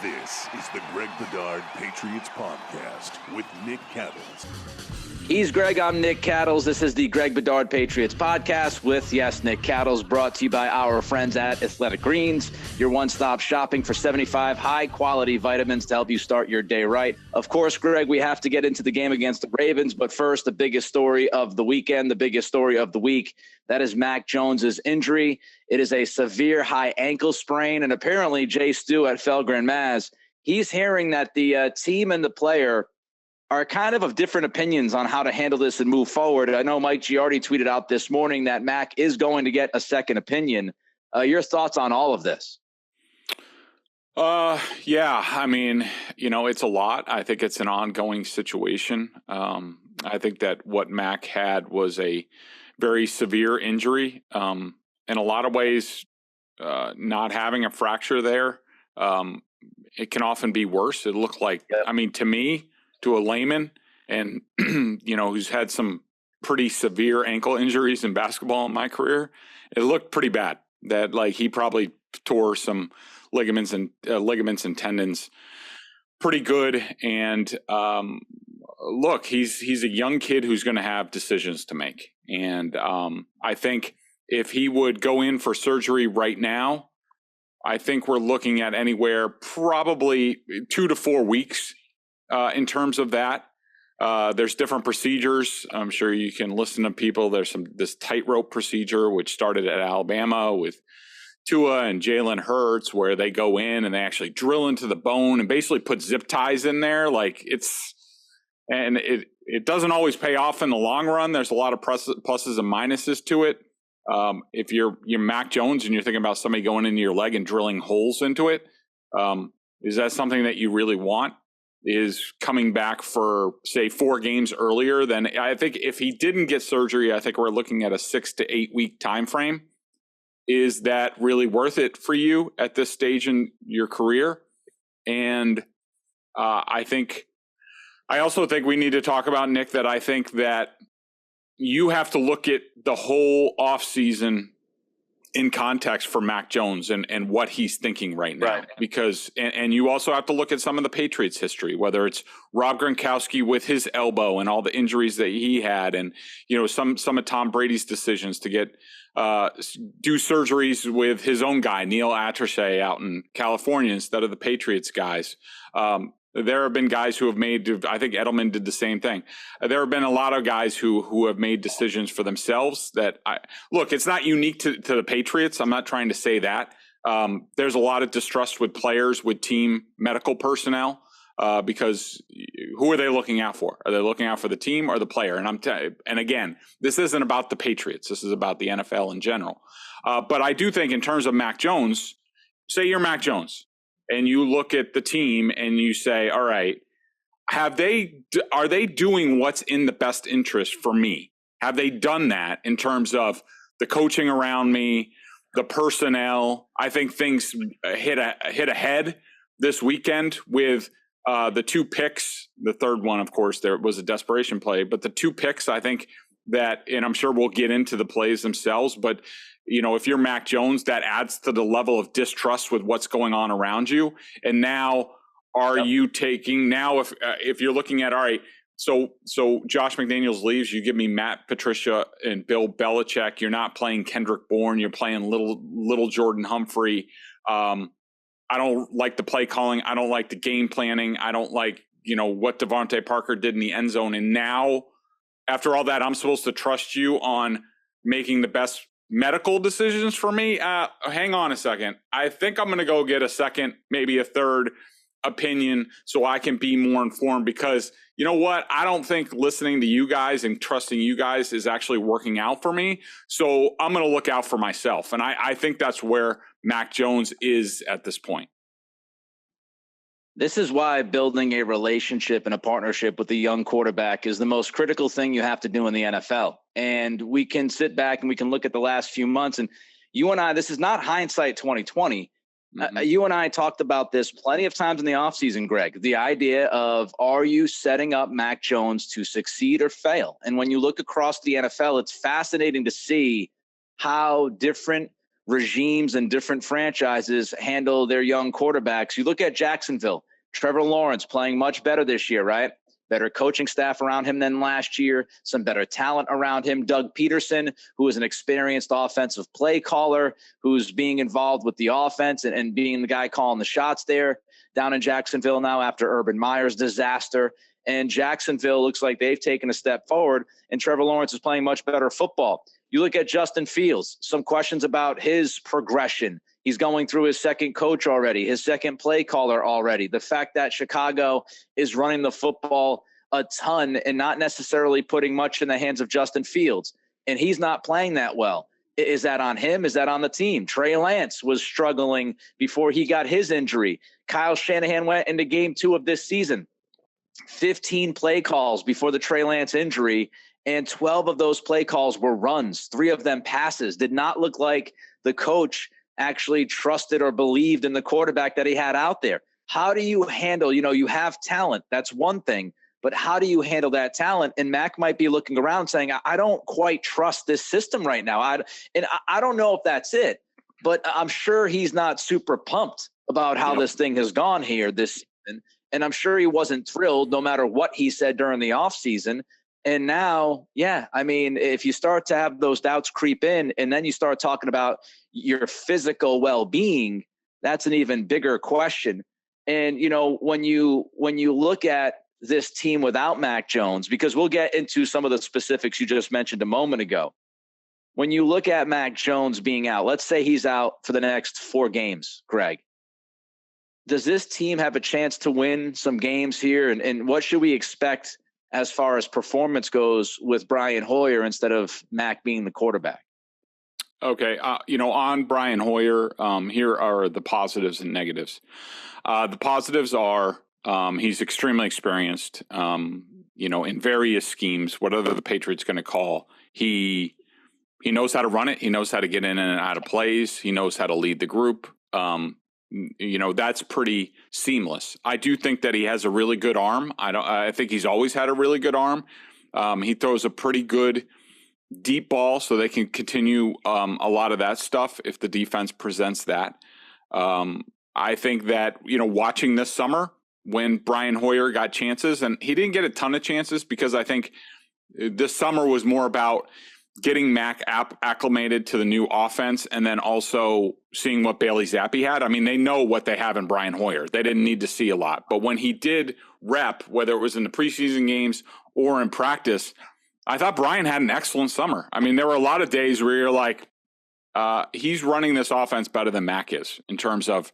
This is the Greg Bedard Patriots Podcast with Nick Cattles. He's Greg, I'm Nick Cattles. This is the Greg Bedard Patriots Podcast with, yes, Nick Cattles, brought to you by our friends at Athletic Greens, your one-stop shopping for 75 high-quality vitamins to help you start your day right. Of course, Greg, we have to get into the game against the Ravens, but first, the biggest story of the weekend, the biggest story of the week, that is Mac Jones's injury. It is a severe high ankle sprain, and apparently Jay Stu at Felgren Maz, he's hearing that the team and the player are kind of different opinions on how to handle this and move forward. I know Mike Giardi tweeted out this morning that Mac is going to get a second opinion. Your thoughts on all of this? Yeah, I mean, it's a lot. I think it's an ongoing situation. I think that what Mac had was a very severe injury. In a lot of ways, not having a fracture there, it can often be worse. It looked like, to me, to a layman and, who's had some pretty severe ankle injuries in basketball in my career, it looked pretty bad. That he probably tore some ligaments and tendons pretty good. And look, he's a young kid who's going to have decisions to make. And I think if he would go in for surgery right now, I think we're looking at anywhere probably 2 to 4 weeks. In terms of that, there's different procedures. I'm sure you can listen to people. There's this tightrope procedure, which started at Alabama with Tua and Jalen Hurts, where they go in and they actually drill into the bone and basically put zip ties in there. It doesn't always pay off in the long run. There's a lot of pluses and minuses to it. If you're Mac Jones and you're thinking about somebody going into your leg and drilling holes into it, is that something that you really want? Is coming back for, say, 4 games earlier, then I think if he didn't get surgery, I think we're looking at a 6 to 8 week time frame. Is that really worth it for you at this stage in your career? And I also think we need to talk about, Nick, that I think that you have to look at the whole offseason in context for Mac Jones and what he's thinking right now, right. Because, and you also have to look at some of the Patriots history, whether it's Rob Gronkowski with his elbow and all the injuries that he had. And, some of Tom Brady's decisions to get, do surgeries with his own guy, Neil Attershey out in California instead of the Patriots guys. There have been guys who have made, I think Edelman did the same thing. There have been a lot of guys who have made decisions for themselves that look, it's not unique to the Patriots. I'm not trying to say that. There's a lot of distrust with players, with team medical personnel, because who are they looking out for? Are they looking out for the team or the player? And again, this isn't about the Patriots. This is about the NFL in general. But I do think in terms of Mac Jones, say you're Mac Jones, and you look at the team and you say, all right, are they doing what's in the best interest for me? Have they done that in terms of the coaching around me, the personnel? I think things hit ahead this weekend with the 2 picks. The third one, of course, there was a desperation play, but the 2 picks, I think that, and I'm sure we'll get into the plays themselves, but if you're Mac Jones, that adds to the level of distrust with what's going on around you. And now, you taking if you're looking at, all right, so Josh McDaniels leaves, you give me Matt Patricia and Bill Belichick. You're not playing Kendrick Bourne. You're playing little Jordan Humphrey. I don't like the play calling. I don't like the game planning. I don't like, what Devontae Parker did in the end zone. And now, after all that, I'm supposed to trust you on making the best medical decisions for me. Hang on a second. I think I'm going to go get a second, maybe a third opinion so I can be more informed, because you know what? I don't think listening to you guys and trusting you guys is actually working out for me. So I'm going to look out for myself. And I think that's where Mac Jones is at this point. This is why building a relationship and a partnership with a young quarterback is the most critical thing you have to do in the NFL. And we can sit back and we can look at the last few months, and you and I, this is not hindsight 2020. You and I talked about this plenty of times in the offseason, Greg, the idea of, are you setting up Mac Jones to succeed or fail? And when you look across the NFL, it's fascinating to see how different regimes and different franchises handle their young quarterbacks. You look at Jacksonville, Trevor Lawrence playing much better this year, right? Better coaching staff around him than last year, some better talent around him. Doug Peterson, who is an experienced offensive play caller, who's being involved with the offense and being the guy calling the shots there down in Jacksonville now after Urban Meyer's disaster. And Jacksonville looks like they've taken a step forward, and Trevor Lawrence is playing much better football. You look at Justin Fields, some questions about his progression. He's going through his second coach already, his second play caller already. The fact that Chicago is running the football a ton and not necessarily putting much in the hands of Justin Fields, and he's not playing that well. Is that on him? Is that on the team? Trey Lance was struggling before he got his injury. Kyle Shanahan went into game 2 of this season, 15 play calls before the Trey Lance injury, and 12 of those play calls were runs, 3 of them passes. Did not look like the coach actually trusted or believed in the quarterback that he had out there. How do you handle, you have talent, that's one thing, but how do you handle that talent? And Mac might be looking around saying, I don't quite trust this system right now. I don't know if that's it, but I'm sure he's not super pumped about how this thing has gone here this season. And I'm sure he wasn't thrilled no matter what he said during the offseason. And now, if you start to have those doubts creep in and then you start talking about your physical well-being, that's an even bigger question. And, when you look at this team without Mac Jones, because we'll get into some of the specifics you just mentioned a moment ago. When you look at Mac Jones being out, let's say he's out for the next 4 games, Greg. Does this team have a chance to win some games here? And what should we expect as far as performance goes with Brian Hoyer instead of Mac being the quarterback? Okay. On Brian Hoyer, here are the positives and negatives. The positives are he's extremely experienced, in various schemes, whatever the Patriots going to call. He knows how to run it. He knows how to get in and out of plays. He knows how to lead the group. That's pretty seamless. I do think that he has a really good arm. I think he's always had a really good arm. He throws a pretty good deep ball, so they can continue a lot of that stuff if the defense presents that. I think that, watching this summer when Brian Hoyer got chances, and he didn't get a ton of chances because I think this summer was more about getting Mac acclimated to the new offense and then also seeing what Bailey Zappi had. They know what they have in Brian Hoyer. They didn't need to see a lot. But when he did rep, whether it was in the preseason games or in practice, I thought Brian had an excellent summer. There were a lot of days where you're like, he's running this offense better than Mac is in terms of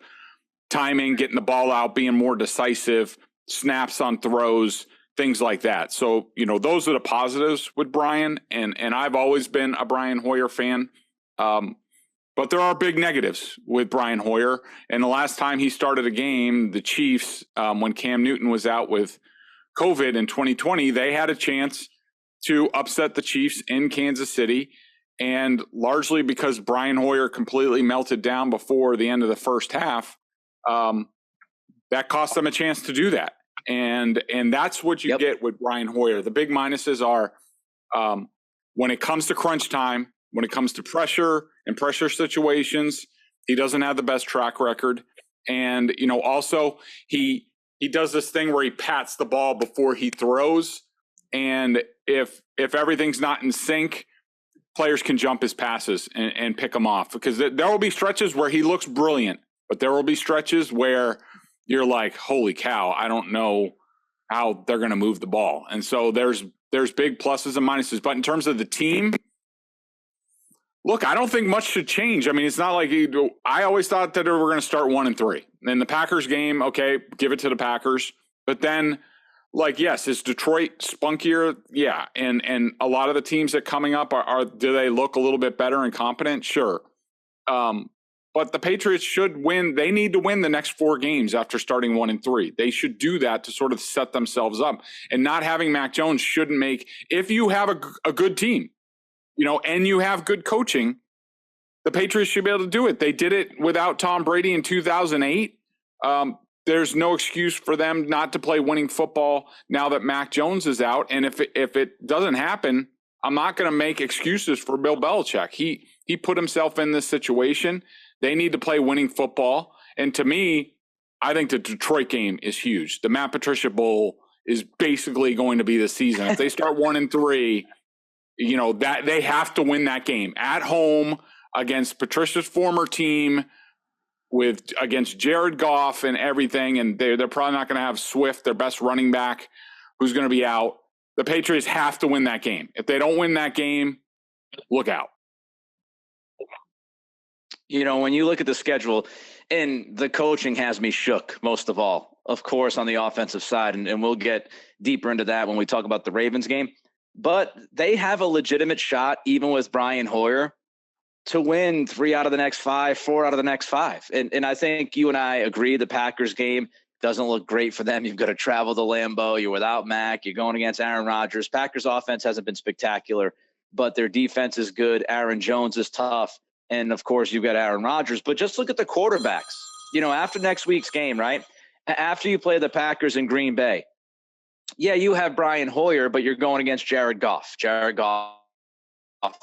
timing, getting the ball out, being more decisive, snaps on throws, things like that. So, those are the positives with Brian. And I've always been a Brian Hoyer fan. But there are big negatives with Brian Hoyer. And the last time he started a game, the Chiefs, when Cam Newton was out with COVID in 2020, they had a chance to upset the Chiefs in Kansas City. And largely because Brian Hoyer completely melted down before the end of the first half, that cost them a chance to do that. And that's what you get with Brian Hoyer. The big minuses are when it comes to crunch time, when it comes to pressure and pressure situations, he doesn't have the best track record. And, also he does this thing where he pats the ball before he throws. And if everything's not in sync, players can jump his passes and pick them off, because there will be stretches where he looks brilliant, but there will be stretches where you're like, holy cow, I don't know how they're going to move the ball. And so there's big pluses and minuses. But in terms of the team, look, I don't think much should change. It's not like I always thought that we were going to start 1-3. In the Packers game, okay, give it to the Packers. But then, yes, is Detroit spunkier? Yeah. And a lot of the teams that coming up do they look a little bit better and competent? Sure. But the Patriots should win. They need to win the next 4 games after starting 1-3. They should do that to sort of set themselves up. And not having Mac Jones shouldn't make, if you have a good team, and you have good coaching, the Patriots should be able to do it. They did it without Tom Brady in 2008. There's no excuse for them not to play winning football now that Mac Jones is out. And if it doesn't happen, I'm not going to make excuses for Bill Belichick. He put himself in this situation. They need to play winning football. And to me, I think the Detroit game is huge. The Matt Patricia Bowl is basically going to be the season. If they start 1-3, that they have to win that game at home against Patricia's former team against Jared Goff and everything. And they're probably not going to have Swift, their best running back, who's going to be out. The Patriots have to win that game. If they don't win that game, look out. When you look at the schedule, and the coaching has me shook most of all, of course, on the offensive side. And we'll get deeper into that when we talk about the Ravens game. But they have a legitimate shot, even with Brian Hoyer, to win 3 out of the next 5, 4 out of the next 5. And I think you and I agree the Packers game doesn't look great for them. You've got to travel to Lambeau. You're without Mac. You're going against Aaron Rodgers. Packers offense hasn't been spectacular, but their defense is good. Aaron Jones is tough. And, of course, you've got Aaron Rodgers. But just look at the quarterbacks. After next week's game, right, after you play the Packers in Green Bay, yeah, you have Brian Hoyer, but you're going against Jared Goff. Jared Goff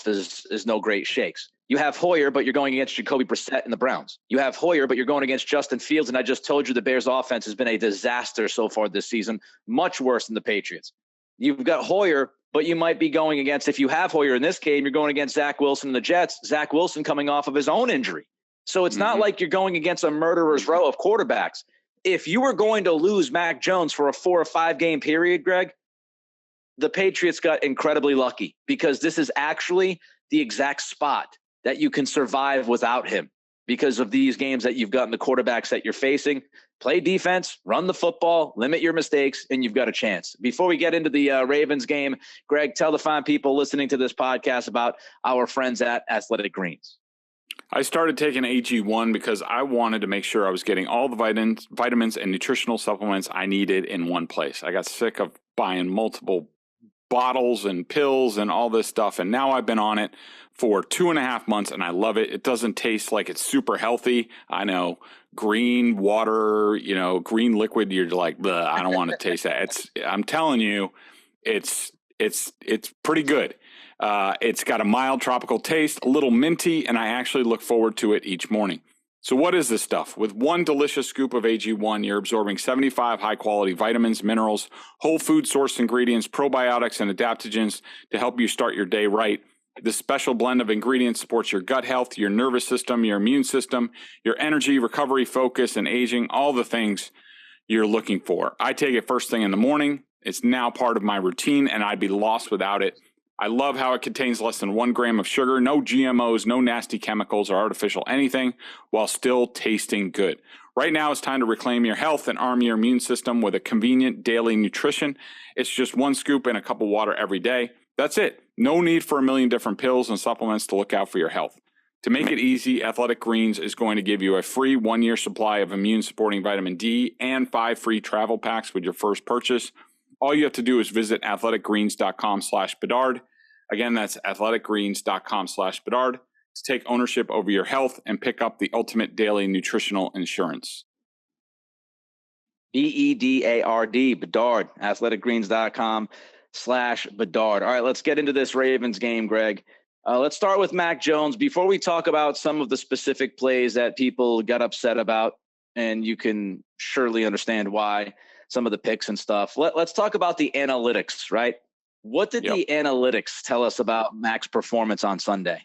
is no great shakes. You have Hoyer, but you're going against Jacoby Brissett and the Browns. You have Hoyer, but you're going against Justin Fields. And I just told you the Bears offense has been a disaster so far this season, much worse than the Patriots. You've got Hoyer, but you might be going against, if you have Hoyer in this game, you're going against Zach Wilson and the Jets. Zach Wilson coming off of his own injury. So it's not like you're going against a murderer's row of quarterbacks. If you were going to lose Mac Jones for a 4 or 5 game period, Greg, the Patriots got incredibly lucky because this is actually the exact spot that you can survive without him because of these games that you've gotten the quarterbacks that you're facing. Play defense, run the football, limit your mistakes, and you've got a chance. Before we get into the Ravens game, Greg, tell the fine people listening to this podcast about our friends at Athletic Greens. I started taking AG1 because I wanted to make sure I was getting all the vitamins and nutritional supplements I needed in one place. I got sick of buying multiple bottles and pills and all this stuff, and now I've been on it for 2.5 months, and I love it. It doesn't taste like it's super healthy. I know green water, green liquid. You're like, I don't want to taste that. I'm telling you, it's pretty good. It's got a mild tropical taste, a little minty, and I actually look forward to it each morning. So what is this stuff? With one delicious scoop of AG1, you're absorbing 75 high-quality vitamins, minerals, whole food source ingredients, probiotics, and adaptogens to help you start your day right. This special blend of ingredients supports your gut health, your nervous system, your immune system, your energy, recovery, focus, and aging, all the things you're looking for. I take it first thing in the morning. It's now part of my routine, and I'd be lost without it. I love how it contains less than 1 gram of sugar, no GMOs, no nasty chemicals or artificial anything, while still tasting good. Right now, it's time to reclaim your health and arm your immune system with a convenient daily nutrition. It's just 1 scoop in a cup of water every day. That's it. No need for a million different pills and supplements to look out for your health. To make it easy, Athletic Greens is going to give you a free 1-year supply of immune-supporting vitamin D and 5 free travel packs with your first purchase. All you have to do is visit athleticgreens.com/Bedard. Again, that's athleticgreens.com/Bedard to take ownership over your health and pick up the ultimate daily nutritional insurance. BEDARD, Bedard, athleticgreens.com/Bedard. All right, let's get into this Ravens game, Greg. Let's start with Mac Jones. Before we talk about some of the specific plays that people got upset about, and you can surely understand why, some of the picks and stuff, let's talk about the analytics, right? What did the analytics tell us about Mac's performance on Sunday?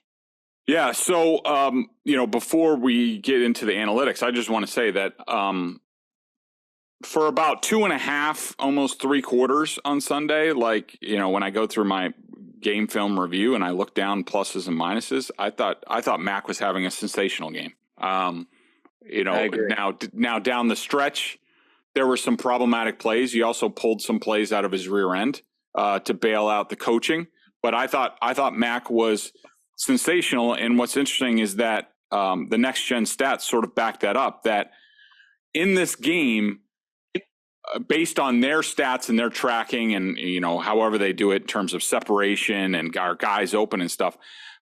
Yeah, so, before we get into the analytics, I just want to say that for about 2.5, almost 3 quarters on Sunday, when I go through my game film review and I look down pluses and minuses, I thought Mac was having a sensational game. Now down the stretch, there were some problematic plays. He also pulled some plays out of his rear end to bail out the coaching. But I thought Mac was sensational. And what's interesting is that the next gen stats sort of back that up, that in this game, based on their stats and their tracking and, however they do it in terms of separation and our guys open and stuff,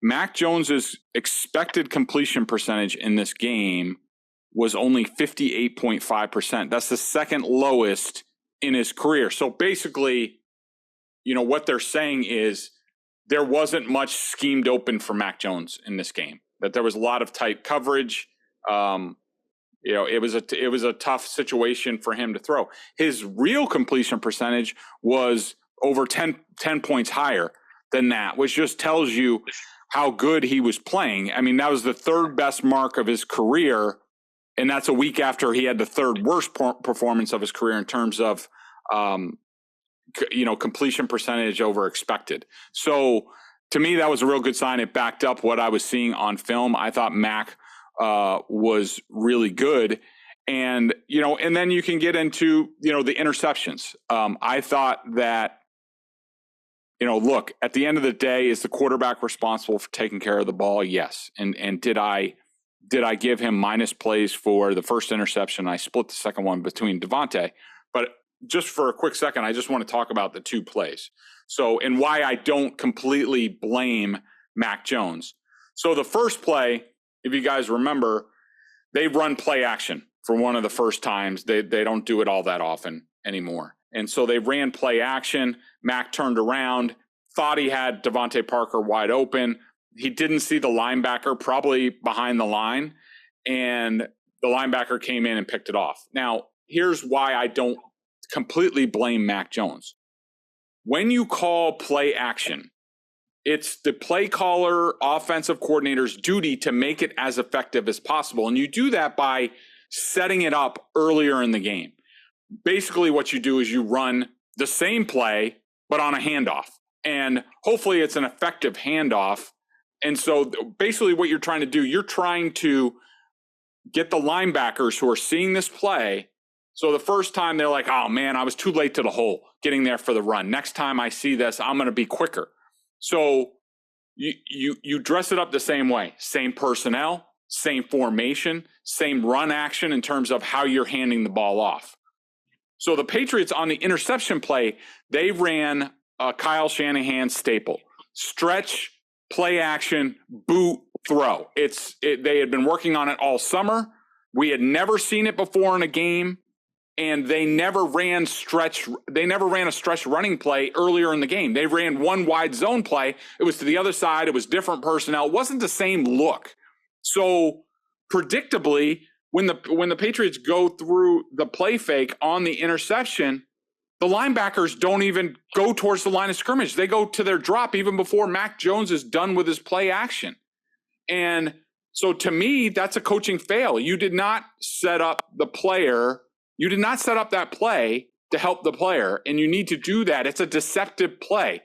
Mac Jones's expected completion percentage in this game was only 58.5%. That's the second lowest in his career. So basically, what they're saying is there wasn't much schemed open for Mac Jones in this game, that there was a lot of tight coverage. It was a tough situation for him to throw. His real completion percentage was over 10 points higher than that, which just tells you how good he was playing. I mean, that was the third best mark of his career, and that's a week after he had the third worst performance of his career in terms of completion percentage over expected. So to me, that was a real good sign. It backed up what I was seeing on film. I thought Mac was really good. And then you can get into, the interceptions. I thought that, look, at the end of the day, is the quarterback responsible for taking care of the ball? Yes. And did I give him minus plays for the first interception? I split the second one between Davante. But just for a quick second, I just want to talk about the two plays. So, and why I don't completely blame Mac Jones. So the first play, if you guys remember, they run play action for one of the first times. They don't do it all that often anymore. And so they ran play action. Mac turned around, thought he had Devontae Parker wide open. He didn't see the linebacker, probably behind the line, and the linebacker came in and picked it off. Now, here's why I don't completely blame Mac Jones. When you call play action, it's the play caller, offensive coordinator's duty to make it as effective as possible. And you do that by setting it up earlier in the game. Basically, what you do is you run the same play, but on a handoff. And hopefully it's an effective handoff. And so basically what you're trying to do, you're trying to get the linebackers who are seeing this play. So the first time they're like, oh man, I was too late to the hole getting there for the run. Next time I see this, I'm going to be quicker. So you dress it up the same way, same personnel, same formation, same run action in terms of how you're handing the ball off. So the Patriots on the interception play, they ran Kyle Shanahan's staple: stretch, play action, boot, throw. They had been working on it all summer. We had never seen it before in a game. And they never ran a stretch running play earlier in the game. They ran one wide zone play. It was to the other side. It was different personnel. It wasn't the same look. So predictably, when the Patriots go through the play fake on the interception, the linebackers don't even go towards the line of scrimmage. They go to their drop even before Mac Jones is done with his play action. And so to me, that's a coaching fail. You did not set up the player. You did not set up that play to help the player, and you need to do that. It's a deceptive play.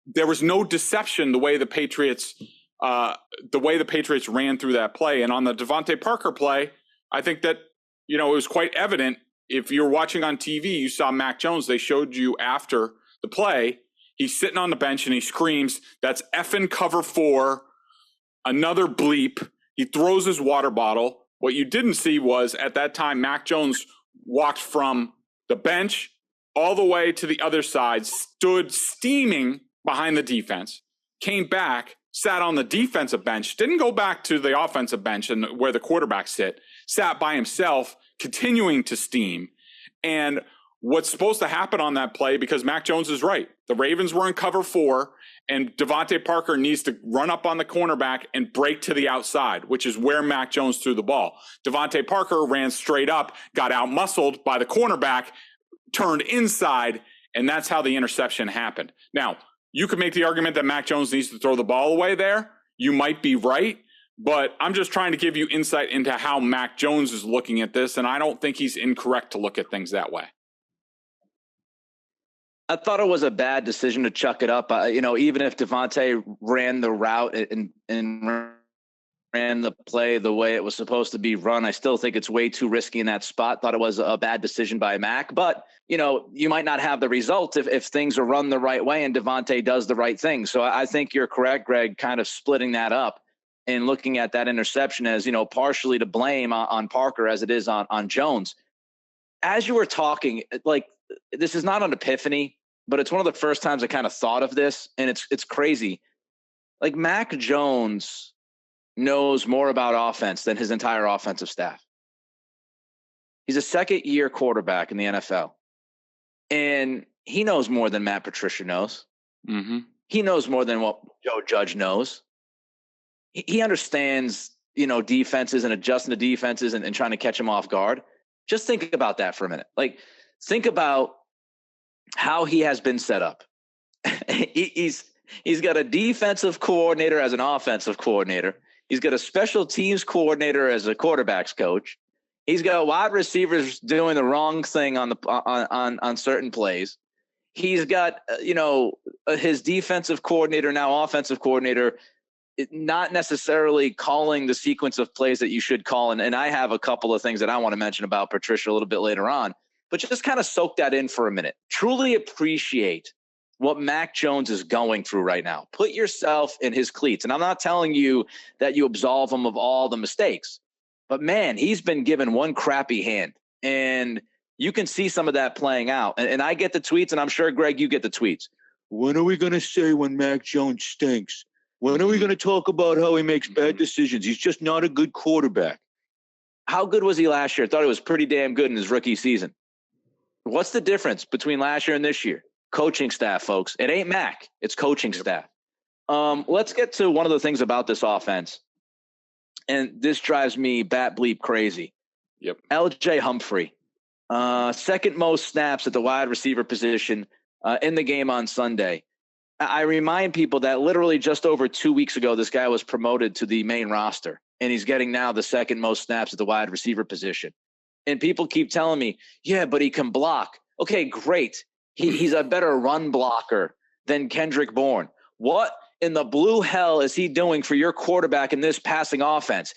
There was no deception the way the Patriots ran through that play. And on the Devontae Parker play, I think that it was quite evident. If you're watching on TV, you saw Mac Jones. They showed you after the play. He's sitting on the bench and he screams, "That's effing cover 4, another bleep." He throws his water bottle. What you didn't see was at that time, Mac Jones walked from the bench all the way to the other side, stood steaming behind the defense, came back, sat on the defensive bench, didn't go back to the offensive bench and where the quarterbacks sit, sat by himself, continuing to steam. And what's supposed to happen on that play, because Mac Jones is right, the Ravens were in cover 4, and Devontae Parker needs to run up on the cornerback and break to the outside, which is where Mac Jones threw the ball. Devontae Parker ran straight up, got out-muscled by the cornerback, turned inside, and that's how the interception happened. Now, you could make the argument that Mac Jones needs to throw the ball away there. You might be right, but I'm just trying to give you insight into how Mac Jones is looking at this, and I don't think he's incorrect to look at things that way. I thought it was a bad decision to chuck it up. Even if Devontae ran the route and ran the play the way it was supposed to be run, I still think it's way too risky in that spot. Thought it was a bad decision by Mac. But, you might not have the result if things are run the right way and Devontae does the right thing. So I think you're correct, Greg, kind of splitting that up and looking at that interception as, partially to blame on Parker as it is on Jones. As you were talking, this is not an epiphany, but it's one of the first times I kind of thought of this, and it's crazy. Like, Mac Jones knows more about offense than his entire offensive staff. He's a second-year quarterback in the NFL, and he knows more than Matt Patricia knows. Mm-hmm. He knows more than what Joe Judge knows. He understands, defenses and adjusting the defenses and trying to catch him off guard. Just think about that for a minute. Like, think about how he has been set up. He's got a defensive coordinator as an offensive coordinator. He's got a special teams coordinator as a quarterback's coach. He's got wide receivers doing the wrong thing on certain plays. He's got, his defensive coordinator, now offensive coordinator, not necessarily calling the sequence of plays that you should call. And I have a couple of things that I want to mention about Patricia a little bit later on, but just kind of soak that in for a minute. Truly appreciate what Mac Jones is going through right now. Put yourself in his cleats. And I'm not telling you that you absolve him of all the mistakes, but man, he's been given one crappy hand, and you can see some of that playing out. And I get the tweets, and I'm sure, Greg, you get the tweets. When are we going to say when Mac Jones stinks? When are we going to talk about how he makes bad decisions? He's just not a good quarterback. How good was he last year? I thought he was pretty damn good in his rookie season. What's the difference between last year and this year? Coaching staff, folks. It ain't Mac. It's coaching staff. Let's get to one of the things about this offense. And this drives me bat bleep crazy. Yep. LJ Humphrey. Second most snaps at the wide receiver position in the game on Sunday. I remind people that literally just over 2 weeks ago, this guy was promoted to the main roster, and he's getting now the second most snaps at the wide receiver position. And people keep telling me, yeah, but he can block. Okay, great. He's a better run blocker than Kendrick Bourne. What in the blue hell is he doing for your quarterback in this passing offense?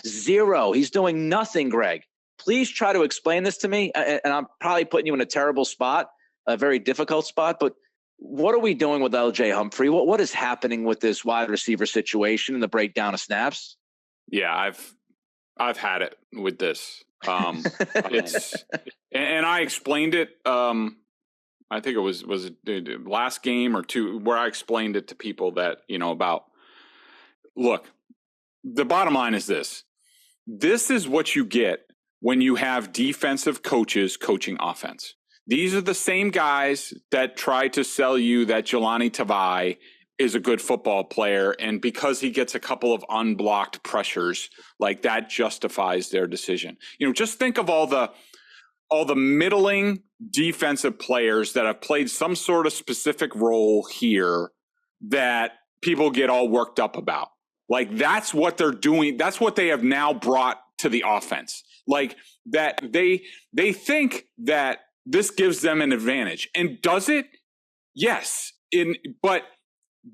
Zero. He's doing nothing, Greg. Please try to explain this to me, and I'm probably putting you in a terrible spot, a very difficult spot, but what are we doing with LJ Humphrey? What is happening with this wide receiver situation and the breakdown of snaps? Yeah, I've had it with this. It's and I explained it. I think it was the last game or two where I explained it to people that, about, look, the bottom line is this. This is what you get when you have defensive coaches coaching offense. These are the same guys that try to sell you that Jelani Tavai is a good football player, and because he gets a couple of unblocked pressures, like that justifies their decision. Just think of all the middling defensive players that have played some sort of specific role here that people get all worked up about. Like, that's what they're doing. That's what they have now brought to the offense. Like, that they think that this gives them an advantage. And does it? Yes. But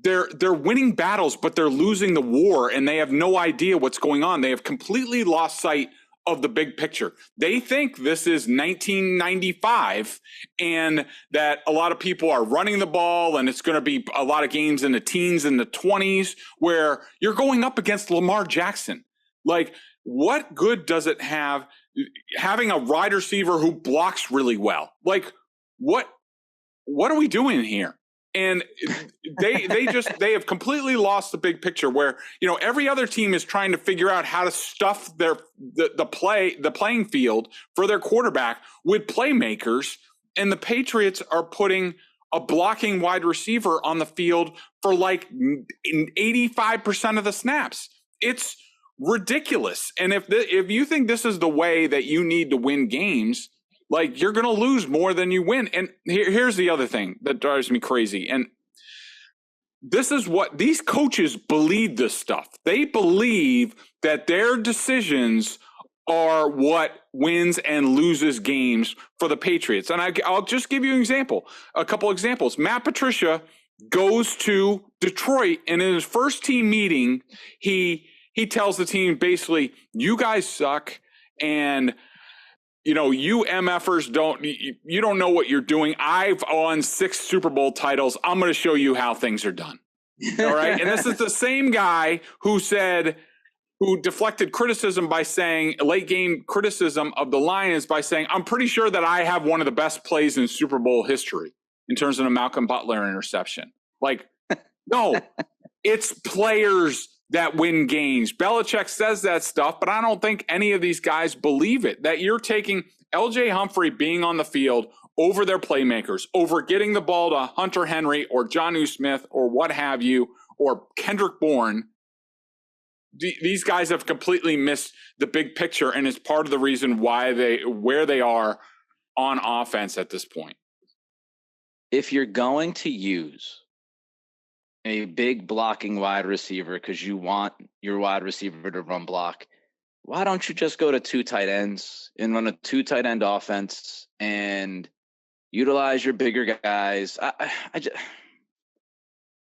they're winning battles, but they're losing the war, and they have no idea what's going on. They have completely lost sight of the big picture. They think this is 1995 and that a lot of people are running the ball, and it's going to be a lot of games in the teens and the 20s where you're going up against Lamar Jackson. Like, what good does it have having a wide receiver who blocks really well? Like, what are we doing here? And they have completely lost the big picture where, every other team is trying to figure out how to stuff the playing field for their quarterback with playmakers. And the Patriots are putting a blocking wide receiver on the field for like 85% of the snaps. It's ridiculous. And if you think this is the way that you need to win games, like, you're going to lose more than you win. And here's the other thing that drives me crazy. And this is what these coaches believe this stuff. They believe that their decisions are what wins and loses games for the Patriots. And I'll just give you a couple examples. Matt Patricia goes to Detroit, and in his first team meeting, he tells the team basically, you guys suck, and you MFers you don't know what you're doing. I've won 6 Super Bowl titles. I'm going to show you how things are done. All right. And this is the same guy who deflected criticism by saying, late game criticism of the Lions by saying, I'm pretty sure that I have one of the best plays in Super Bowl history in terms of a Malcolm Butler interception. Like, no, it's players that win games. Belichick says that stuff, but I don't think any of these guys believe it, that you're taking LJ Humphrey being on the field over their playmakers, over getting the ball to Hunter Henry or Jonnu Smith or what have you, or Kendrick Bourne. These guys have completely missed the big picture, and it's part of the reason why where they are on offense at this point. If you're going to use a big blocking wide receiver because you want your wide receiver to run block, why don't you just go to 2 tight ends and run a 2 tight end offense and utilize your bigger guys?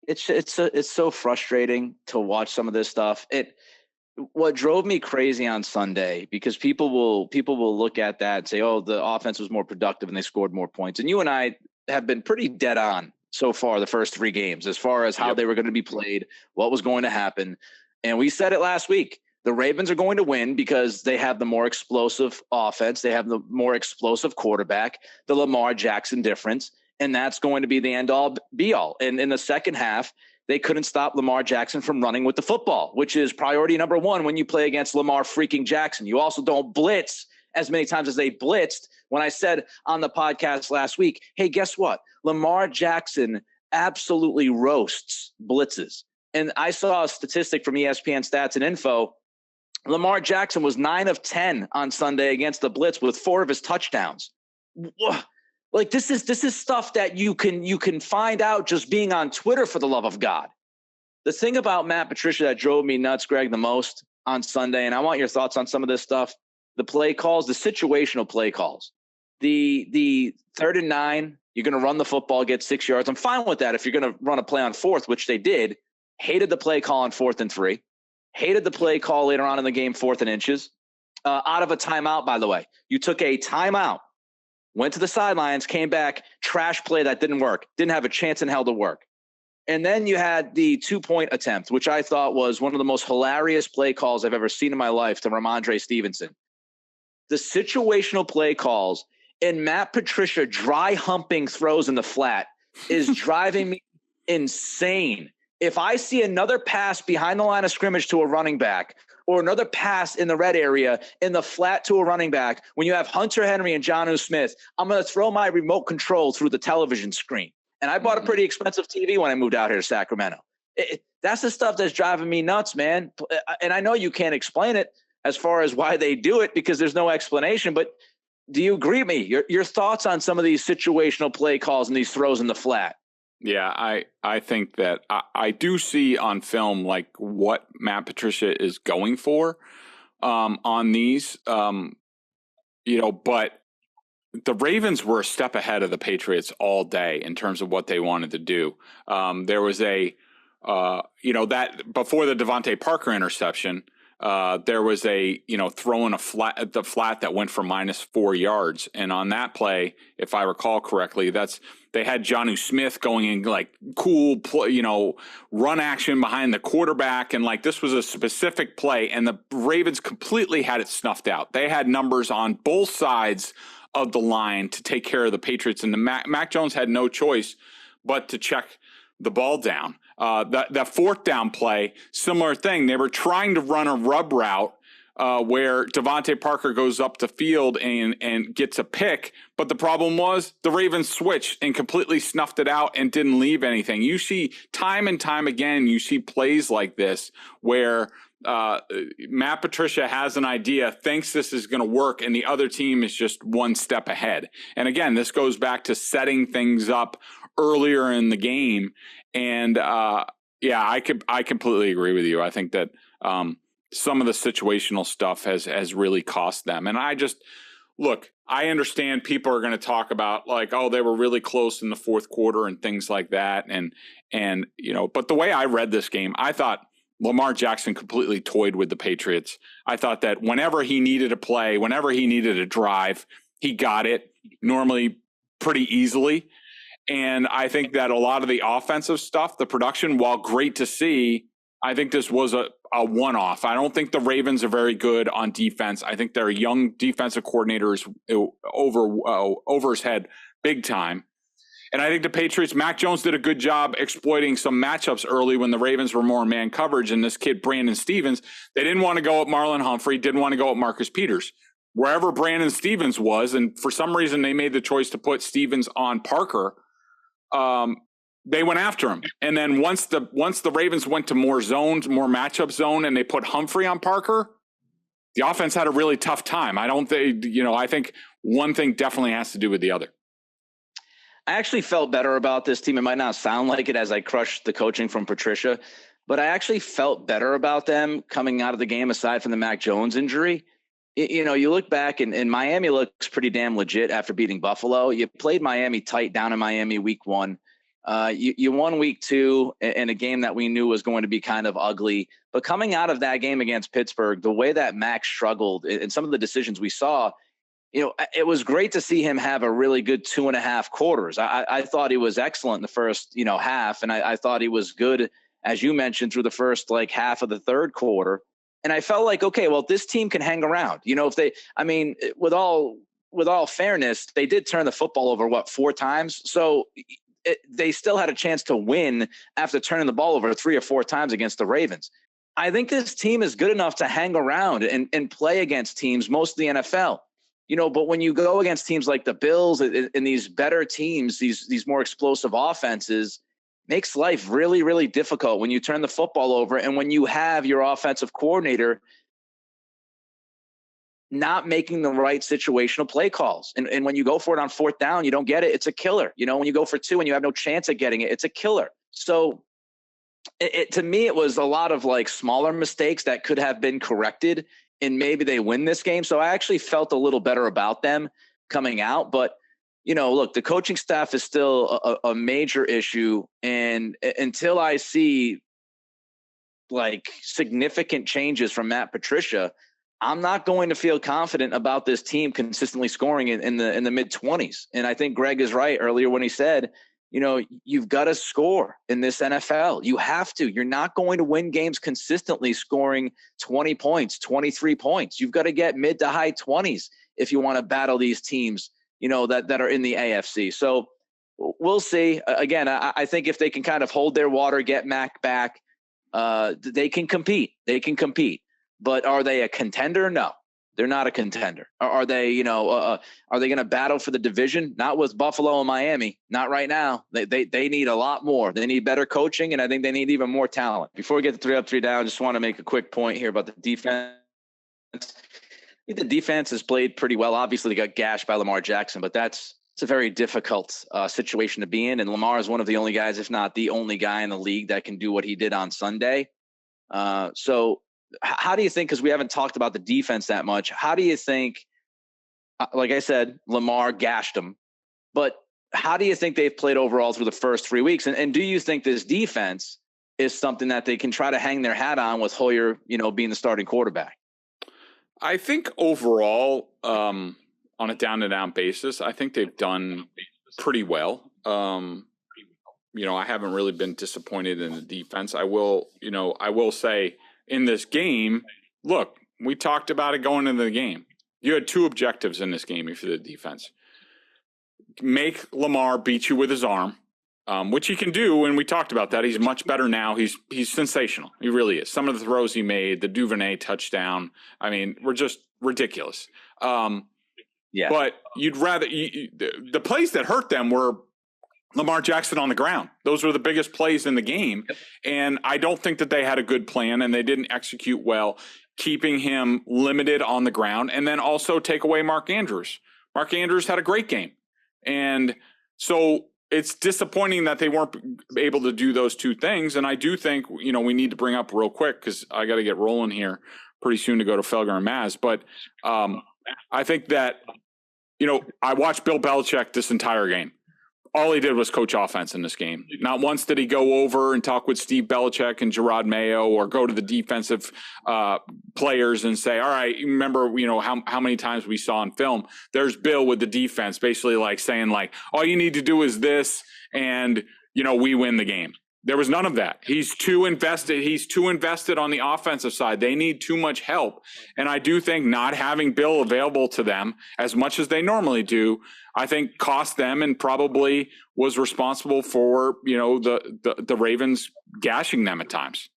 It's so frustrating to watch some of this stuff. What drove me crazy on Sunday, because people will look at that and say, oh, the offense was more productive and they scored more points. And you and I have been pretty dead on so far the first 3 games as far as how they were going to be played, what was going to happen. And we said it last week. The Ravens are going to win because they have the more explosive offense. They have the more explosive quarterback, the Lamar Jackson difference. And that's going to be the end all be all. And in the second half, they couldn't stop Lamar Jackson from running with the football, which is priority number 1 when you play against Lamar freaking Jackson. You also don't blitz as many times as they blitzed. When I said on the podcast last week, hey, guess what? Lamar Jackson absolutely roasts blitzes. And I saw a statistic from ESPN Stats and Info. Lamar Jackson was 9 of 10 on Sunday against the blitz with 4 of his touchdowns. Like this is stuff that you can find out just being on Twitter, for the love of God. The thing about Matt Patricia that drove me nuts, Greg, the most on Sunday, and I want your thoughts on some of this stuff, the play calls, the situational play calls. The 3rd and 9, you're going to run the football, get 6 yards. I'm fine with that if you're going to run a play on 4th, which they did. Hated the play call on 4th and 3. Hated the play call later on in the game, 4th and inches. Out of a timeout, by the way. You took a timeout, went to the sidelines, came back, trash play that didn't work. Didn't have a chance in hell to work. And then you had the 2-point attempt, which I thought was one of the most hilarious play calls I've ever seen in my life, to Ramondre Stevenson. The situational play calls and Matt Patricia dry humping throws in the flat is driving me insane. If I see another pass behind the line of scrimmage to a running back, or another pass in the red area in the flat to a running back, when you have Hunter Henry and Jonnu Smith, I'm going to throw my remote control through the television screen. And I bought a pretty expensive TV when I moved out here to Sacramento. That's the stuff that's driving me nuts, man. And I know you can't explain it as far as why they do it, because there's no explanation. But do you agree with me? Your thoughts on some of these situational play calls and these throws in the flat? Yeah, I think that I do see on film like what Matt Patricia is going for on these, but the Ravens were a step ahead of the Patriots all day in terms of what they wanted to do. There was that before the Devontae Parker interception, there was throwing the flat that went for -4 yards. And on that play, if I recall correctly, they had Jonnu Smith going in like cool, run action behind the quarterback. And like, this was a specific play, and the Ravens completely had it snuffed out. They had numbers on both sides of the line to take care of the Patriots. And Mac Jones had no choice but to check the ball down. That 4th down play, similar thing. They were trying to run a rub route where Devontae Parker goes up the field and gets a pick. But the problem was the Ravens switched and completely snuffed it out and didn't leave anything. You see time and time again, you see plays like this where Matt Patricia has an idea, thinks this is going to work, and the other team is just one step ahead. And again, this goes back to setting things up earlier in the game. And I completely agree with you. I think that some of the situational stuff has really cost them. And I understand people are going to talk about like, oh, they were really close in the 4th quarter and things like that. And but the way I read this game, I thought Lamar Jackson completely toyed with the Patriots. I thought that whenever he needed a play, whenever he needed a drive, he got it normally pretty easily. And I think that a lot of the offensive stuff, the production, while great to see, I think this was a one-off. I don't think the Ravens are very good on defense. I think their young defensive coordinator is over his head big time. And I think the Patriots, Mac Jones did a good job exploiting some matchups early when the Ravens were more man coverage. And this kid, Brandon Stevens, they didn't want to go at Marlon Humphrey, didn't want to go at Marcus Peters. Wherever Brandon Stevens was, and for some reason they made the choice to put Stevens on Parker, they went after him. And then once the Ravens went to more zones, more matchup zone, and they put Humphrey on Parker, the offense had a really tough time. I think one thing definitely has to do with the other. I actually felt better about this team. It might not sound like it as I crushed the coaching from Patricia, but I actually felt better about them coming out of the game aside from the Mac Jones injury. You look back and Miami looks pretty damn legit after beating Buffalo. You played Miami tight down in Miami week 1. You won week 2 in a game that we knew was going to be kind of ugly. But coming out of that game against Pittsburgh, the way that Mac struggled and some of the decisions we saw, it was great to see him have a really good 2.5 quarters. I thought he was excellent in the first, half. And I thought he was good, as you mentioned, through the first half of the third quarter. And I felt like, okay, well, this team can hang around. With all fairness, they did turn the football over, 4 times? So they still had a chance to win after turning the ball over 3 or 4 times against the Ravens. I think this team is good enough to hang around and play against teams, most of the NFL. But when you go against teams like the Bills and these better teams, these more explosive offenses, makes life really, really difficult when you turn the football over and when you have your offensive coordinator not making the right situational play calls. And when you go for it on 4th down, you don't get it, it's a killer. When you go for 2 and you have no chance at getting it, it's a killer. So to me, it was a lot of smaller mistakes that could have been corrected and maybe they win this game. So I actually felt a little better about them coming out. But, look, the coaching staff is still a major issue. And until I see significant changes from Matt Patricia, I'm not going to feel confident about this team consistently scoring in the mid-20s. And I think Greg is right earlier when he said, you've got to score in this NFL. You have to. You're not going to win games consistently scoring 20 points, 23 points. You've got to get mid to high 20s if you want to battle these teams, that are in the AFC. So we'll see. Again, I think if they can kind of hold their water, get Mac back, they can compete. They can compete. But are they a contender? No, they're not a contender. Are they, are they going to battle for the division? Not with Buffalo and Miami. Not right now. They need a lot more. They need better coaching, and I think they need even more talent. Before we get to 3 up, 3 down, I just want to make a quick point here about the defense. I think the defense has played pretty well. Obviously, they got gashed by Lamar Jackson, but it's a very difficult situation to be in. And Lamar is one of the only guys, if not the only guy in the league that can do what he did on Sunday. So how do you think, because we haven't talked about the defense that much, how do you think, like I said, Lamar gashed them, but how do you think they've played overall through the first 3 weeks? And do you think this defense is something that they can try to hang their hat on with Hoyer, being the starting quarterback? I think overall, on a down-to-down basis, I think they've done pretty well. I haven't really been disappointed in the defense. I will say in this game, look, we talked about it going into the game. You had 2 objectives in this game for the defense. Make Lamar beat you with his arm, which he can do, and we talked about that. He's much better now. He's sensational. He really is. Some of the throws he made, the Duvernay touchdown, were just ridiculous. Yeah. But you'd rather the plays that hurt them were Lamar Jackson on the ground. Those were the biggest plays in the game. Yep. And I don't think that they had a good plan and they didn't execute well, keeping him limited on the ground, and then also take away Mark Andrews. Mark Andrews had a great game. And so it's disappointing that they weren't able to do those 2 things. And I do think, we need to bring up real quick, because I got to get rolling here pretty soon to go to Felger and Maz. But I think that, I watched Bill Belichick this entire game. All he did was coach offense in this game. Not once did he go over and talk with Steve Belichick and Gerard Mayo, or go to the defensive players and say, all right, remember, how many times we saw on film, there's Bill with the defense basically saying all you need to do is this, and, we win the game. There was none of that. He's too invested. He's too invested on the offensive side. They need too much help. And I do think not having Bill available to them as much as they normally do, I think cost them and probably was responsible for, the Ravens gashing them at times.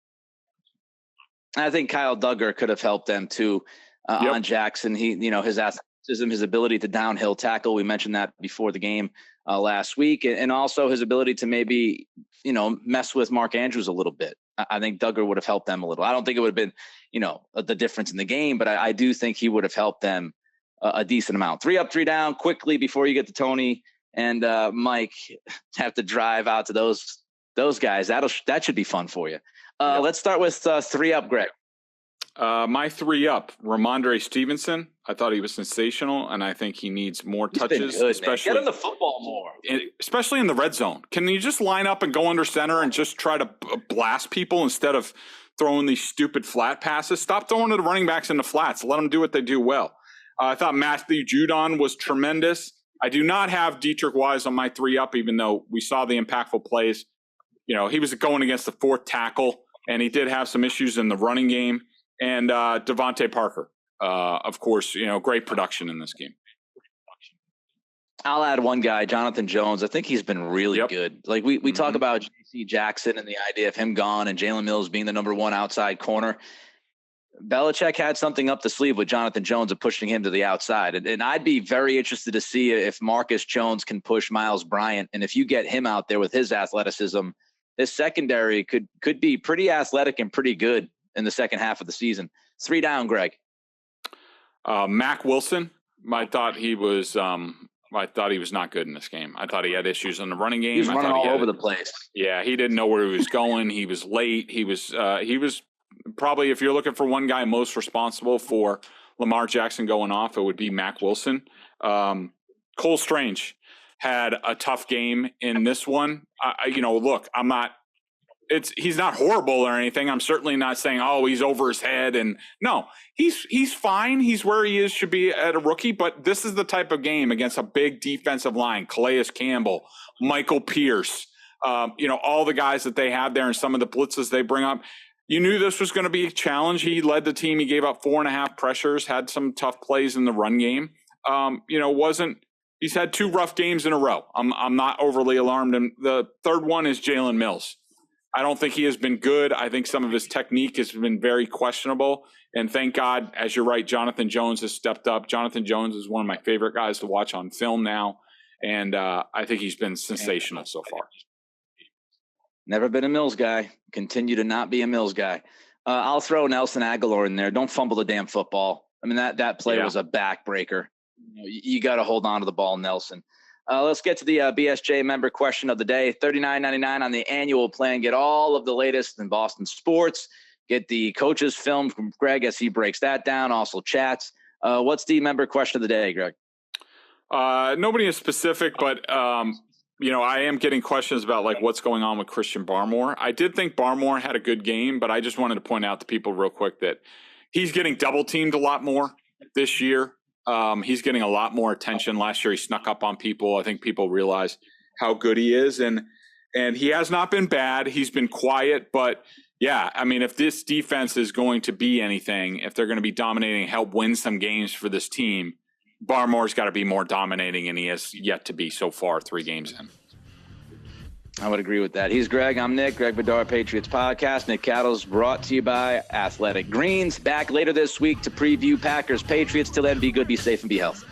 I think Kyle Duggar could have helped them too on Jackson. He, his athleticism, his ability to downhill tackle. We mentioned that before the game last week, and also his ability to maybe, mess with Mark Andrews a little bit. I think Duggar would have helped them a little. I don't think it would have been, the difference in the game, but I do think he would have helped them a decent amount. 3 up, 3 down quickly before you get to Tony and Mike have to drive out to those guys. That should be fun for you. Let's start with 3 up, Greg. My 3 up, Ramondre Stevenson. I thought he was sensational, and I think he needs more touches. Good, especially get him the football more, especially in the red zone. Can you just line up and go under center and just try to blast people instead of throwing these stupid flat passes? Stop throwing to the running backs in the flats. Let them do what they do well. I thought Matthew Judon was tremendous. I do not have Dietrich Wise on my 3 up, even though we saw the impactful plays. He was going against the 4th tackle, and he did have some issues in the running game. And Devontae Parker, of course, great production in this game. I'll add one guy, Jonathan Jones. I think he's been really good. Like we talk about J.C. Jackson and the idea of him gone and Jalen Mills being the number 1 outside corner. Belichick had something up the sleeve with Jonathan Jones of pushing him to the outside. And I'd be very interested to see if Marcus Jones can push Miles Bryant. And if you get him out there with his athleticism, this secondary could be pretty athletic and pretty good in the second half of the season. 3 down, Greg. Mac Wilson. I thought he was not good in this game. I thought he had issues in the running game. He was running all over the place. Yeah, he didn't know where he was going. He was late. He was probably, if you're looking for one guy most responsible for Lamar Jackson going off, it would be Mac Wilson. Cole Strange had a tough game in this one. He's not horrible or anything. I'm certainly not saying, he's over his head. And no, he's fine. He's where he should be at a rookie. But this is the type of game against a big defensive line, Calais Campbell, Michael Pierce, all the guys that they have there and some of the blitzes they bring up. You knew this was going to be a challenge. He led the team. He gave up 4.5 pressures, had some tough plays in the run game. He's had 2 rough games in a row. I'm not overly alarmed. And the third one is Jalen Mills. I don't think he has been good. I think some of his technique has been very questionable. And thank God, as you're right, Jonathan Jones has stepped up. Jonathan Jones is one of my favorite guys to watch on film now. And I think he's been sensational so far. Never been a Mills guy. Continue to not be a Mills guy. I'll throw Nelson Aguilar in there. Don't fumble the damn football. I mean, that play was a backbreaker. You got to hold on to the ball, Nelson. Let's get to the BSJ member question of the day. $39.99 on the annual plan. Get all of the latest in Boston sports. Get the coaches film from Greg as he breaks that down. Also chats. What's the member question of the day, Greg? Nobody is specific, but I am getting questions about what's going on with Christian Barmore. I did think Barmore had a good game, but I just wanted to point out to people real quick that he's getting double teamed a lot more this year. He's getting a lot more attention. Last year, he snuck up on people. I think people realize how good he is. And he has not been bad. He's been quiet. But, yeah, I mean, if this defense is going to be anything, if they're going to be dominating and help win some games for this team, Barmore's got to be more dominating, and he has yet to be so far 3 games in. I would agree with that. He's Greg. I'm Nick. Greg Bedard Patriots Podcast. Nick Cattles brought to you by Athletic Greens. Back later this week to preview Packers Patriots. Till then, be good, be safe, and be healthy.